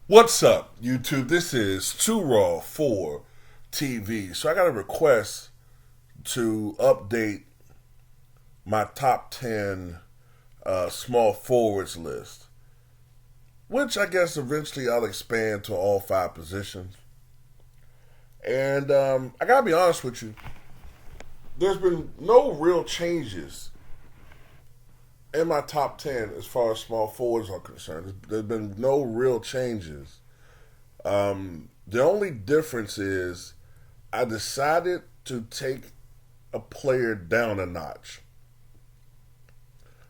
What's up, YouTube? This is Too Raw for TV. So I got a request to update my top 10 small forwards list, which I guess eventually I'll expand to all five positions. And I gotta be honest with you, there's been no real changes in my top 10 as far as small forwards are concerned. There's been no real changes. The only difference is I decided to take a player down a notch.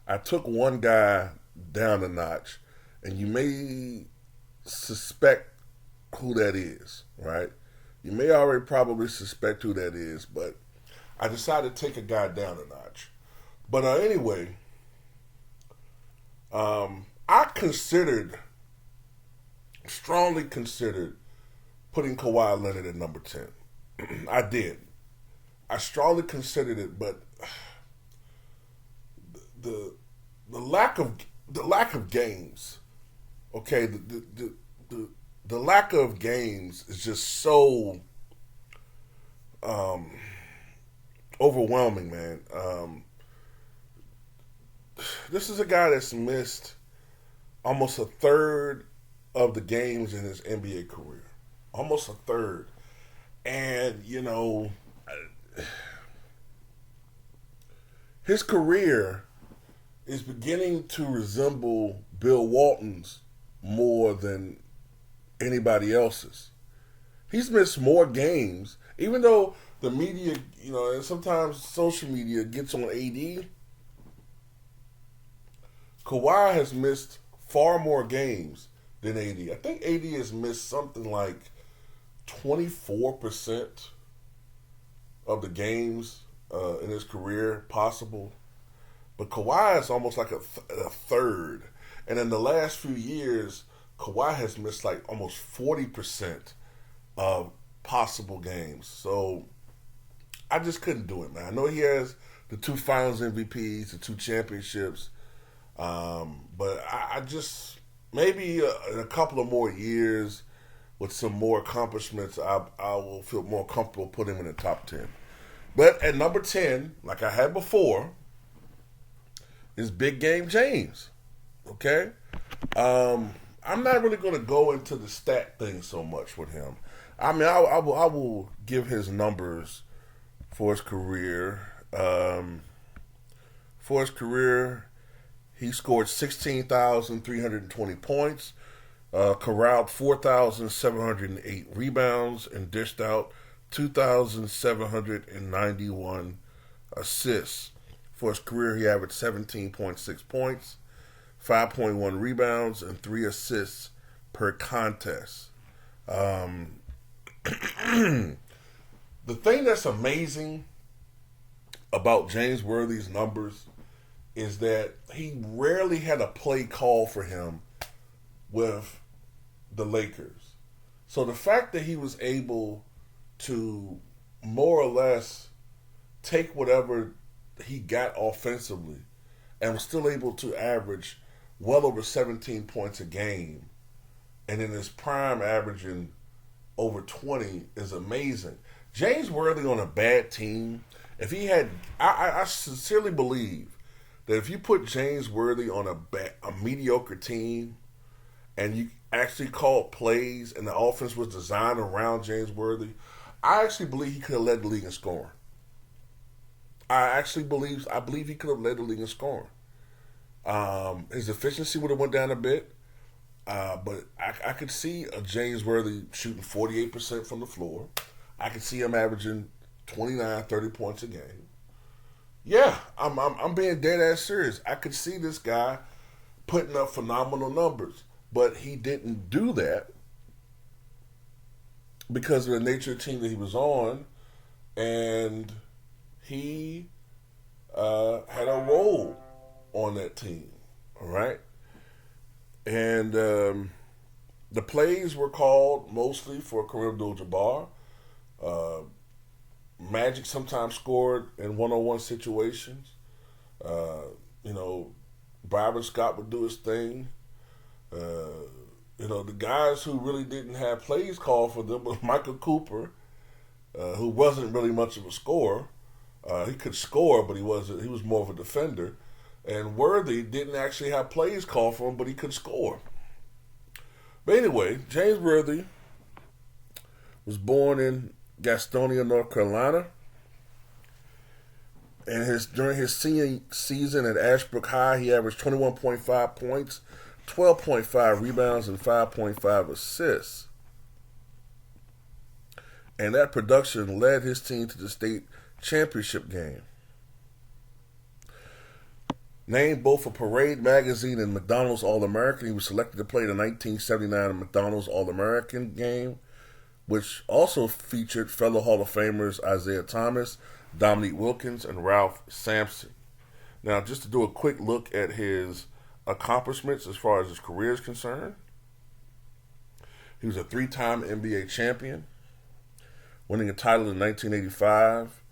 I took one guy down a notch, and you may suspect who that is, right? You may already probably suspect who that is, but I decided to take a guy down a notch. But anyway, strongly considered putting Kawhi Leonard at number 10. I did. I strongly considered it, but the lack of games, okay, the lack of games is just so overwhelming, man. This is a guy that's missed almost a third of the games in his NBA career. Almost a third. And, his career is beginning to resemble Bill Walton's more than anybody else's. He's missed more games, even though the media, and sometimes social media gets on AD. Kawhi has missed far more games than AD. I think AD has missed something like 24% of the games in his career possible. But Kawhi is almost like a third. And in the last few years, Kawhi has missed like almost 40% of possible games. So I just couldn't do it, man. I know he has the 2 finals MVPs, the 2 championships. But I just, maybe in a couple of more years with some more accomplishments, I will feel more comfortable putting him in the top 10. But at number 10, like I had before, is Big Game James. Okay? I'm not really going to go into the stat thing so much with him. I mean, I will give his numbers for his career. He scored 16,320 points, corralled 4,708 rebounds, and dished out 2,791 assists. For his career, he averaged 17.6 points, 5.1 rebounds, and 3 assists per contest. The thing that's amazing about James Worthy's numbers is that he rarely had a play call for him with the Lakers. So the fact that he was able to more or less take whatever he got offensively and was still able to average well over 17 points a game, and in his prime averaging over 20 is amazing. James Worthy on a bad team, if he had, I sincerely believe that if you put James Worthy on a mediocre team and you actually called plays and the offense was designed around James Worthy, I actually believe he could have led the league in scoring. I believe he could have led the league in scoring. His efficiency would have went down a bit, but I could see a James Worthy shooting 48% from the floor. I could see him averaging 29, 30 points a game. Yeah, I'm being dead ass serious. I could see this guy putting up phenomenal numbers, but he didn't do that because of the nature of the team that he was on, and he had a role on that team, all right? And the plays were called mostly for Kareem Abdul-Jabbar. Magic sometimes scored in one-on-one situations. Byron Scott would do his thing. The guys who really didn't have plays called for them was Michael Cooper, who wasn't really much of a scorer. He could score, but he wasn't. He was more of a defender. And Worthy didn't actually have plays called for him, but he could score. But anyway, James Worthy was born in Gastonia, North Carolina. And during his senior season at Ashbrook High, he averaged 21.5 points, 12.5 rebounds, and 5.5 assists. And that production led his team to the state championship game. Named both for Parade Magazine and McDonald's All-American, he was selected to play the 1979 McDonald's All-American game, which also featured fellow Hall of Famers Isaiah Thomas, Dominique Wilkins, and Ralph Sampson. Now, just to do a quick look at his accomplishments as far as his career is concerned, he was a 3-time NBA champion, winning a title in 1985,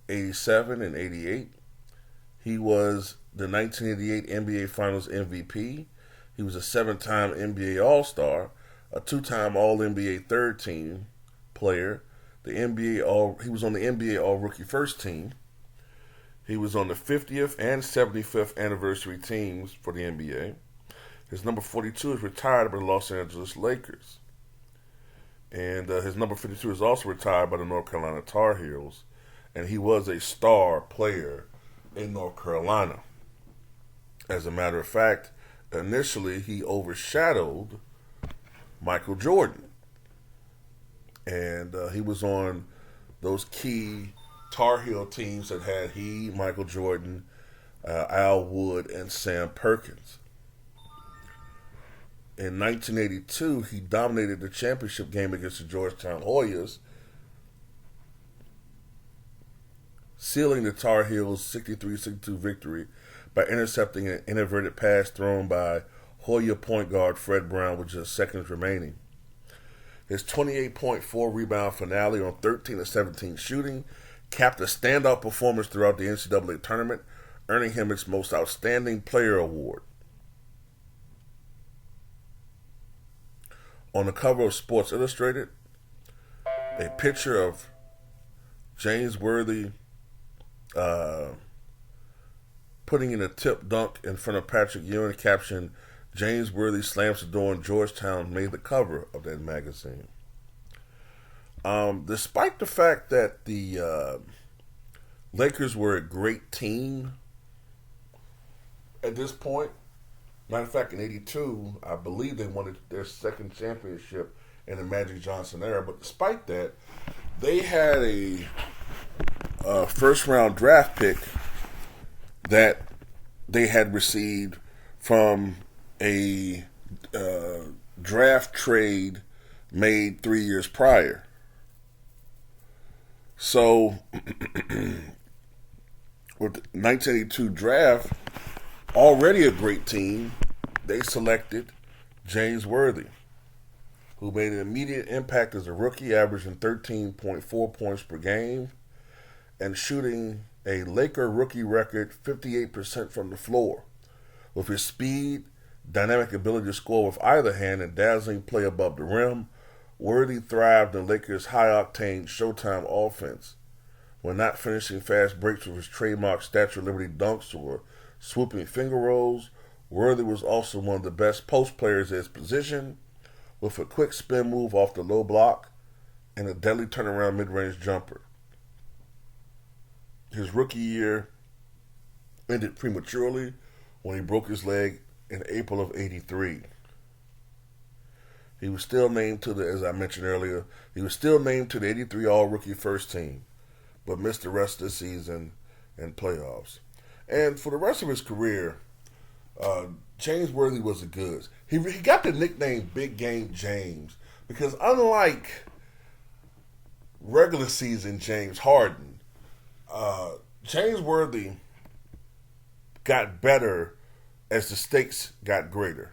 87, and 88. He was the 1988 NBA Finals MVP. He was a 7-time NBA All-Star, a 2-time All-NBA third team player. He was on the NBA All-Rookie first team. He was on the 50th and 75th anniversary teams for the NBA. His number 42 is retired by the Los Angeles Lakers. And his number 52 is also retired by the North Carolina Tar Heels. And he was a star player in North Carolina. As a matter of fact, initially he overshadowed Michael Jordan. And he was on those key Tar Heel teams that had Michael Jordan, Al Wood, and Sam Perkins. In 1982, he dominated the championship game against the Georgetown Hoyas, sealing the Tar Heels' 63-62 victory by intercepting an inverted pass thrown by Hoya point guard Fred Brown with just seconds remaining. His 28.4 rebound finale on 13 of 17 shooting capped a standout performance throughout the NCAA tournament, earning him its Most Outstanding Player award. On the cover of Sports Illustrated, a picture of James Worthy putting in a tip dunk in front of Patrick Ewing, captioned, "James Worthy slams the door in Georgetown," made the cover of that magazine. Despite the fact that the Lakers were a great team at this point, matter of fact, in '82, I believe they won their second championship in the Magic Johnson era. But despite that, they had a first-round draft pick that they had received from a draft trade made 3 years prior. So, with the 1982 draft, already a great team, they selected James Worthy, who made an immediate impact as a rookie, averaging 13.4 points per game and shooting a Laker rookie record 58% from the floor. With his speed, dynamic ability to score with either hand, and dazzling play above the rim, Worthy thrived in Lakers' high-octane Showtime offense. When not finishing fast breaks with his trademark Statue of Liberty dunks or swooping finger rolls, Worthy was also one of the best post players at his position, with a quick spin move off the low block and a deadly turnaround mid-range jumper. His rookie year ended prematurely when he broke his leg in April of '83. He was still named to as I mentioned earlier, he was still named to the '83 All-Rookie First Team, but missed the rest of the season and playoffs. And for the rest of his career, James Worthy was the goods. He got the nickname Big Game James because unlike regular season James Harden, James Worthy got better as the stakes got greater.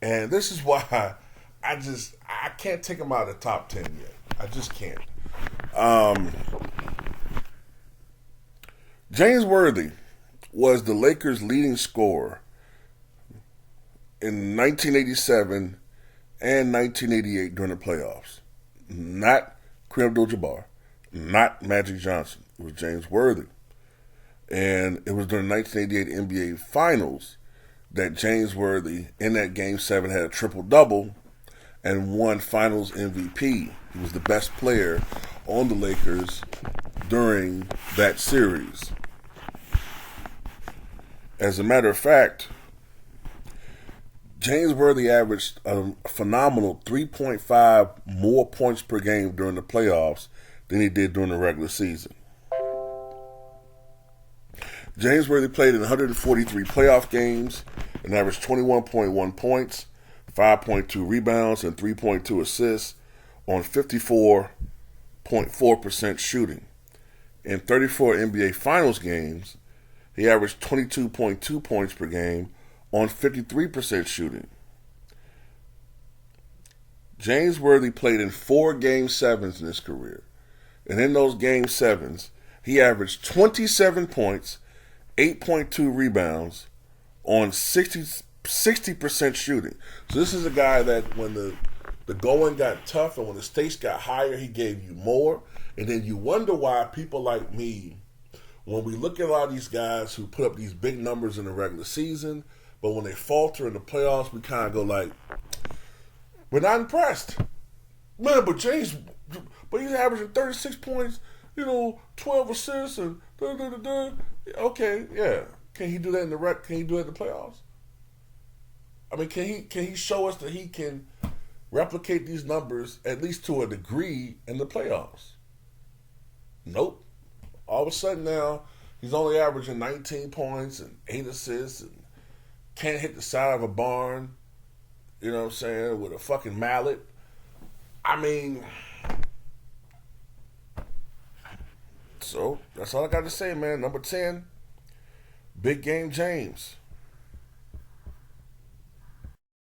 And this is why I can't take him out of the top 10 yet. I just can't. James Worthy was the Lakers' leading scorer in 1987 and 1988 during the playoffs. Not Kareem Abdul-Jabbar, not Magic Johnson. It was James Worthy. And it was during the 1988 NBA Finals that James Worthy, in that Game 7, had a triple-double and won Finals MVP. He was the best player on the Lakers during that series. As a matter of fact, James Worthy averaged a phenomenal 3.5 more points per game during the playoffs than he did during the regular season. James Worthy played in 143 playoff games and averaged 21.1 points, 5.2 rebounds, and 3.2 assists on 54.4% shooting. In 34 NBA Finals games, he averaged 22.2 points per game on 53% shooting. James Worthy played in 4 Game 7s in his career. And in those Game 7s, he averaged 27 points, 8.2 rebounds on 60% shooting. So this is a guy that when the going got tough and when the stakes got higher, he gave you more. And then you wonder why people like me, when we look at a lot of these guys who put up these big numbers in the regular season, but when they falter in the playoffs, we kind of go like, we're not impressed. Man, but he's averaging 36 points, 12 assists, and da-da-da-da. Okay, yeah. Can he do that in the Can he do it in the playoffs? I mean, can he show us that he can replicate these numbers at least to a degree in the playoffs? Nope. All of a sudden now, he's only averaging 19 points and 8 assists and can't hit the side of a barn, you know what I'm saying, with a fucking mallet. I mean, so that's all I got to say, man. Number 10, Big Game James.